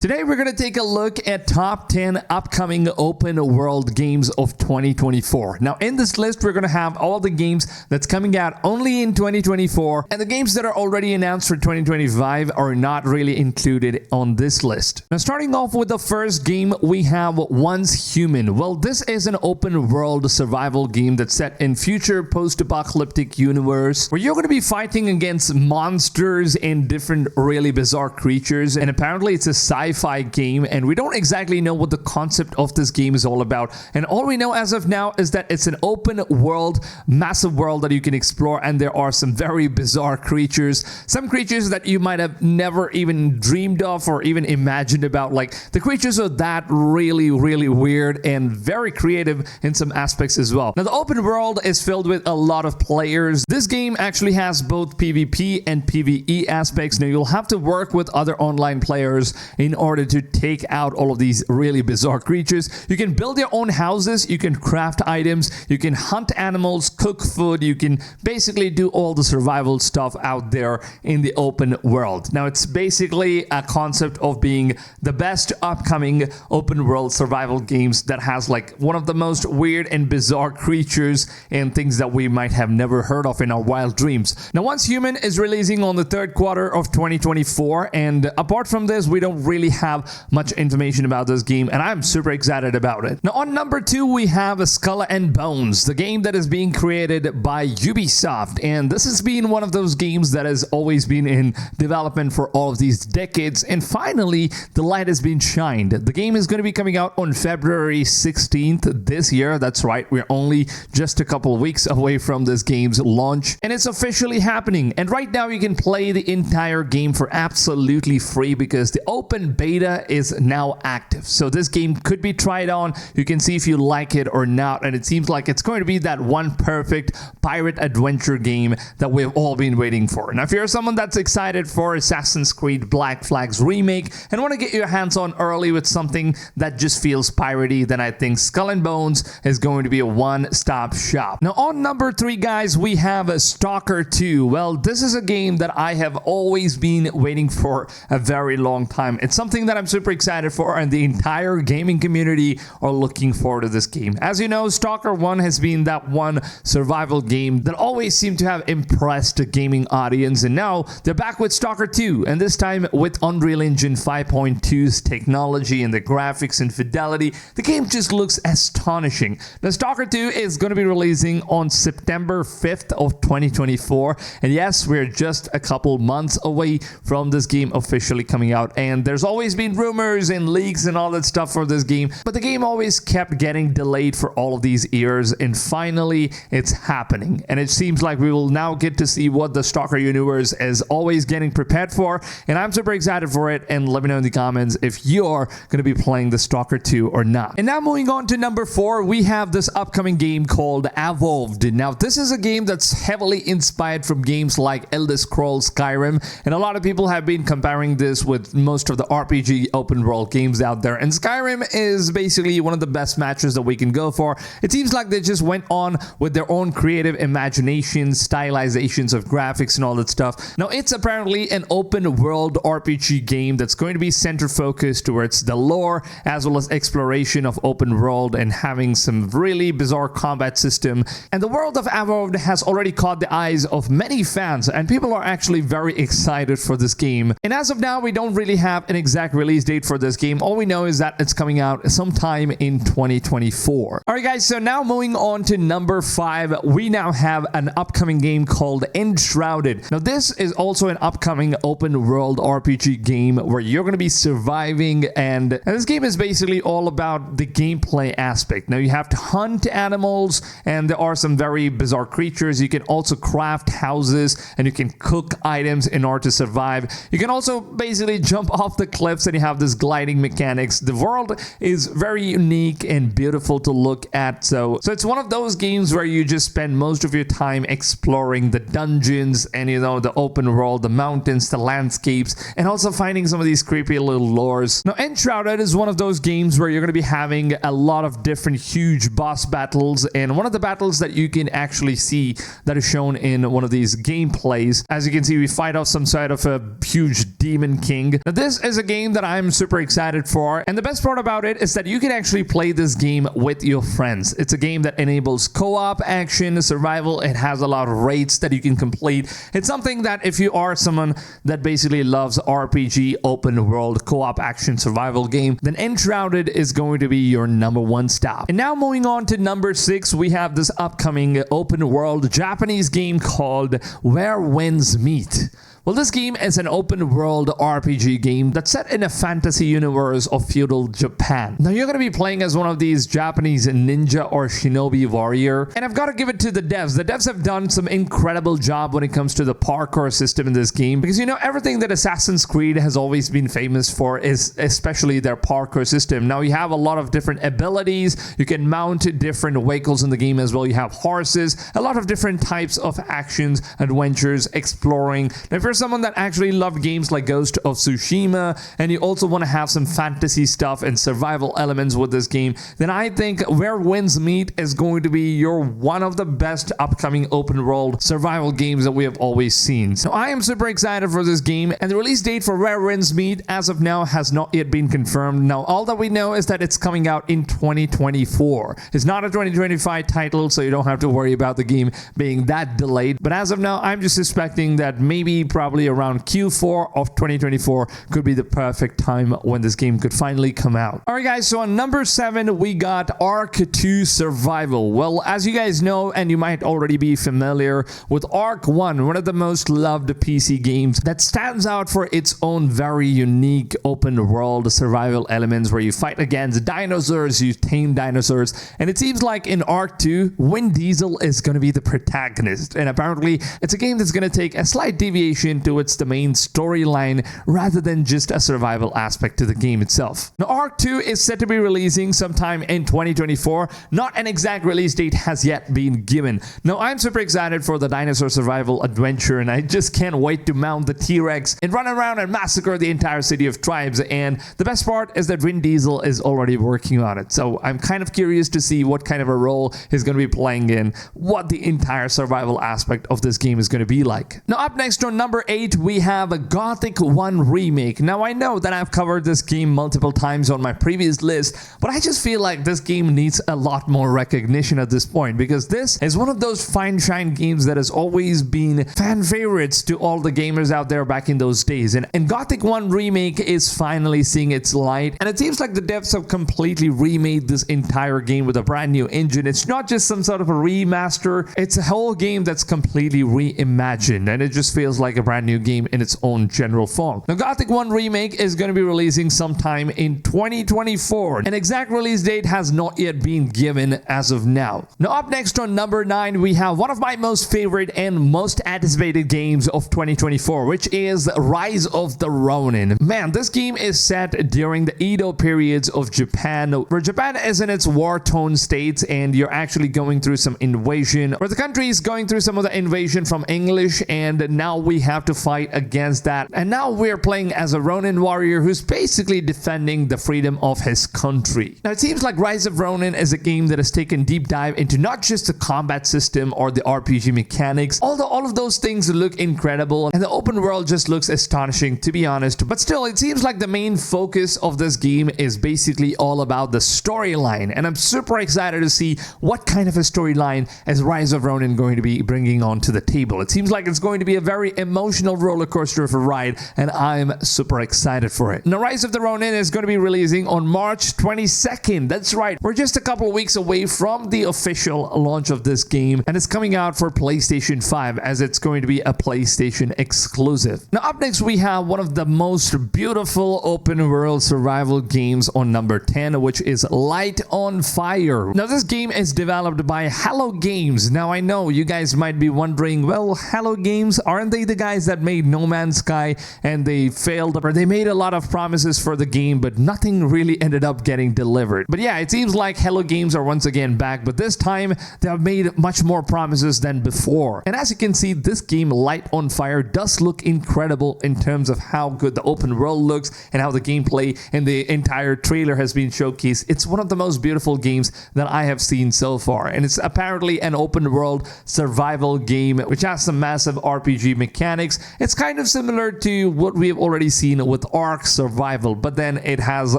Today we're going to take a look at top 10 upcoming open world games of 2024. Now in this list we're going to have all the games that's coming out only in 2024, and the games that are already announced for 2025 are not really included on this list. Now starting off with the first game, we have Once Human. Well, this is an open world survival game that's set in future post-apocalyptic universe where you're going to be fighting against monsters and different really bizarre creatures, and apparently it's a sci-fi game, and we don't exactly know what the concept of this game is all about. And all we know as of now is that it's an open world, massive world that you can explore, and there are some very bizarre creatures, some creatures that you might have never even dreamed of or even imagined about. Like, the creatures are that really weird and very creative in some aspects as well. Now the open world is filled with a lot of players. This game actually has both PvP and PvE aspects. Now you'll have to work with other online players in order to take out all of these really bizarre creatures. You can build your own houses, you can craft items, you can hunt animals, cook food, you can basically do all the survival stuff out there in the open world. Now it's basically a concept of being the best upcoming open world survival games that has like one of the most weird and bizarre creatures and things that we might have never heard of in our wild dreams. Now Once Human is releasing on the third quarter of 2024, and apart from this we don't really have much information about this game, and I'm super excited about it. Now on number 2 we have Skull and Bones, the game that is being created by Ubisoft, and this has been one of those games that has always been in development for all of these decades, and finally the light has been shined. The game is going to be coming out on February 16th this year. That's right, we're only just a couple of weeks away from this game's launch, and it's officially happening. And right now you can play the entire game for absolutely free because the open beta is now active. So this game could be tried on. You can see if you like it or not, and it seems like it's going to be that one perfect pirate adventure game that we've all been waiting for. Now if you're someone that's excited for Assassin's Creed Black Flag's remake and want to get your hands on early with something that just feels piratey, then I think Skull and Bones is going to be a one-stop shop. Now on number 3, guys, we have Stalker 2. Well, this is a game that I have always been waiting for a very long time. It's something that I'm super excited for, and the entire gaming community are looking forward to this game. As you know, Stalker 1 has been that one survival game that always seemed to have impressed the gaming audience, and now they're back with Stalker 2, and this time with Unreal Engine 5.2's technology and the graphics and fidelity. The game just looks astonishing. Now Stalker 2 is going to be releasing on September 5th of 2024, and yes, we're just a couple months away from this game officially coming out, and there's always been rumors and leaks and all that stuff for this game, but the game always kept getting delayed for all of these years, and finally it's happening, and it seems like we will now get to see what the Stalker universe is always getting prepared for, and I'm super excited for it. And let me know in the comments if you're going to be playing the Stalker 2 or not. And now moving on to number 4, we have this upcoming game called Awoved. Now this is a game that's heavily inspired from games like Elder Scrolls Skyrim, and a lot of people have been comparing this with most of the RPG open world games out there, and Skyrim is basically one of the best matches that we can go for. It seems like they just went on with their own creative imagination, stylizations of graphics and all that stuff. Now it's apparently an open world RPG game that's going to be center focused towards the lore as well as exploration of open world and having some really bizarre combat system. And the world of Avowed has already caught the eyes of many fans, and people are actually very excited for this game. And as of now we don't really have an exact release date for this game. All we know is that it's coming out sometime in 2024. Alright guys, so now moving on to number 5, we now have an upcoming game called Enshrouded. Now this is also an upcoming open world RPG game where you're going to be surviving, and this game is basically all about the gameplay aspect. Now you have to hunt animals, and there are some very bizarre creatures. You can also craft houses, and you can cook items in order to survive. You can also basically jump off the cliffs, and you have this gliding mechanics. The world is very unique and beautiful to look at, so it's one of those games where you just spend most of your time exploring the dungeons and, you know, the open world, the mountains, the landscapes, and also finding some of these creepy little lores. Now Enshrouded is one of those games where you're going to be having a lot of different huge boss battles, and one of the battles that you can actually see that is shown in one of these gameplays, as you can see, we fight off some sort of a huge demon king. Now this is a game that I'm super excited for, and the best part about it is that you can actually play this game with your friends. It's a game that enables co-op, action, survival. It has a lot of raids that you can complete. It's something that if you are someone that basically loves RPG, open world, co-op action survival game, then Enshrouded is going to be your number one stop. And now moving on to number 6, we have this upcoming open world Japanese game called Where Winds Meet. Well, this game is an open world RPG game that's set in a fantasy universe of feudal Japan. Now, you're going to be playing as one of these Japanese ninja or shinobi warrior, and I've got to give it to the devs. The devs have done some incredible job when it comes to the parkour system in this game, because you know, everything that Assassin's Creed has always been famous for is especially their parkour system. Now, you have a lot of different abilities. You can mount different vehicles in the game as well. You have horses, a lot of different types of actions, adventures, exploring. Now, if you're someone that actually loved games like Ghost of Tsushima, and you also want to have some fantasy stuff and survival elements with this game, then I think Where Winds Meet is going to be your one of the best upcoming open world survival games that we have always seen. So I am super excited for this game, and the release date for Where Winds Meet as of now has not yet been confirmed. Now, all that we know is that it's coming out in 2024. It's not a 2025 title, so you don't have to worry about the game being that delayed. But as of now, I'm just suspecting that maybe probably around Q4 of 2024 could be the perfect time when this game could finally come out. Alright guys, so on number 7 we got Ark 2 Survival. Well, as you guys know, and you might already be familiar with Ark 1, one of the most loved PC games that stands out for its own very unique open world survival elements where you fight against dinosaurs, you tame dinosaurs, and it seems like in Ark 2, Vin Diesel is going to be the protagonist, and apparently it's a game that's going to take a slight deviation towards the main storyline rather than just a survival aspect to the game itself. Now, Ark 2 is set to be releasing sometime in 2024. Not an exact release date has yet been given. Now, I'm super excited for the dinosaur survival adventure, and I just can't wait to mount the T-Rex and run around and massacre the entire city of tribes. And the best part is that Vin Diesel is already working on it. So I'm kind of curious to see what kind of a role he's going to be playing in, what the entire survival aspect of this game is going to be like. Now, up next on number 8, we have a Gothic 1 Remake. Now, I know that I've covered this game multiple times on my previous list, but I just feel like this game needs a lot more recognition at this point, because this is one of those fine shine games that has always been fan favorites to all the gamers out there back in those days. And Gothic 1 Remake is finally seeing its light, and it seems like the devs have completely remade this entire game with a brand new engine. It's not just some sort of a remaster, it's a whole game that's completely reimagined, and it just feels like a brand new game in its own general form. Now, Gothic 1 Remake is going to be releasing sometime in 2024. An exact release date has not yet been given as of now. Now, up next on number 9, we have one of my most favorite and most anticipated games of 2024, which is Rise of the Ronin. Man, this game is set during the Edo periods of Japan, where Japan is in its war-torn states, and you're actually going through some invasion, or the country is going through some of the invasion from English, and now we have to fight against that. And now we're playing as a Ronin warrior who's basically defending the freedom of his country. Now, it seems like Rise of Ronin is a game that has taken deep dive into not just the combat system or the RPG mechanics, although all of those things look incredible and the open world just looks astonishing, to be honest. But still, it seems like the main focus of this game is basically all about the storyline, and I'm super excited to see what kind of a storyline is Rise of Ronin going to be bringing onto the table. It seems like it's going to be a very emotional roller coaster of a ride, and I'm super excited for it. Now, Rise of the Ronin is going to be releasing on March 22nd. That's right, we're just a couple of weeks away from the official launch of this game, and it's coming out for PlayStation 5 as it's going to be a PlayStation exclusive. Now, up next we have one of the most beautiful open world survival games on number 10, which is Light on Fire. Now, this game is developed by Hello Games. Now, I know you guys might be wondering, well, Hello Games, aren't they the guys that made No Man's Sky and they failed, or they made a lot of promises for the game but nothing really ended up getting delivered? But yeah, it seems like Hello Games are once again back, but this time they have made much more promises than before. And as you can see, this game Light on Fire does look incredible in terms of how good the open world looks and how the gameplay and the entire trailer has been showcased. It's one of the most beautiful games that I have seen so far, and it's apparently an open world survival game which has some massive RPG mechanics mechanics, it's kind of similar to what we have already seen with Ark Survival, but then it has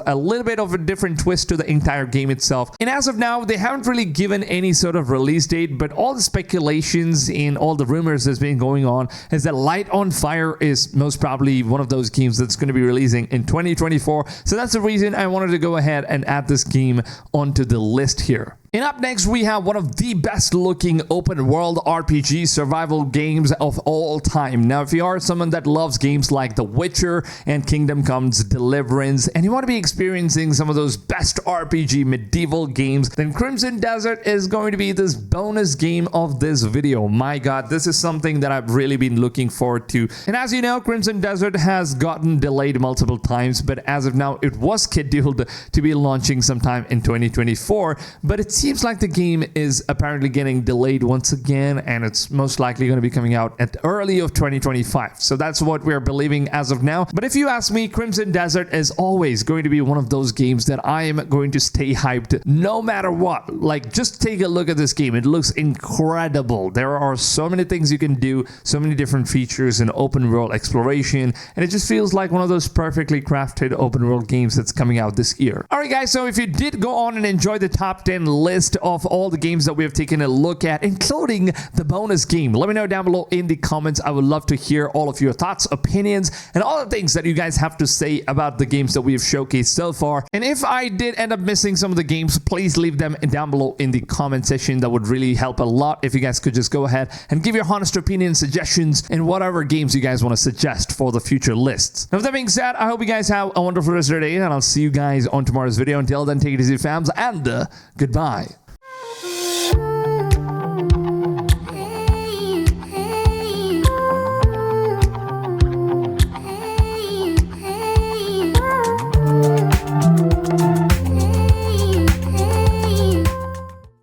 a little bit of a different twist to the entire game itself. And as of now, they haven't really given any sort of release date, but all the speculations and all the rumors that's been going on is that Light on Fire is most probably one of those games that's going to be releasing in 2024. So that's the reason I wanted to go ahead and add this game onto the list here. And up next, we have one of the best looking open world RPG survival games of all time. Now, if you are someone that loves games like The Witcher and Kingdom Comes Deliverance, and you want to be experiencing some of those best RPG medieval games, then Crimson Desert is going to be this bonus game of this video. My God, this is something that I've really been looking forward to. And as you know, Crimson Desert has gotten delayed multiple times, but as of now, it was scheduled to be launching sometime in 2024, but it seems like the game is apparently getting delayed once again, and it's most likely going to be coming out at early of 2025. So that's what we're believing as of now. But if you ask me, Crimson Desert is always going to be one of those games that I am going to stay hyped no matter what. Like, just take a look at this game. It looks incredible. There are so many things you can do, so many different features and open world exploration, and it just feels like one of those perfectly crafted open world games that's coming out this year. Alright guys, so if you did go on and enjoy the top 10 list of all the games that we have taken a look at, including the bonus game, let me know down below in the comments. I would love to hear all of your thoughts, opinions, and all the things that you guys have to say about the games that we have showcased so far. And if I did end up missing some of the games, please leave them down below in the comment section. That would really help a lot if you guys could just go ahead and give your honest opinion, suggestions, and whatever games you guys want to suggest for the future lists. Now, with that being said, I hope you guys have a wonderful rest of your day, and I'll see you guys on tomorrow's video. Until then, take it easy, fams, and goodbye.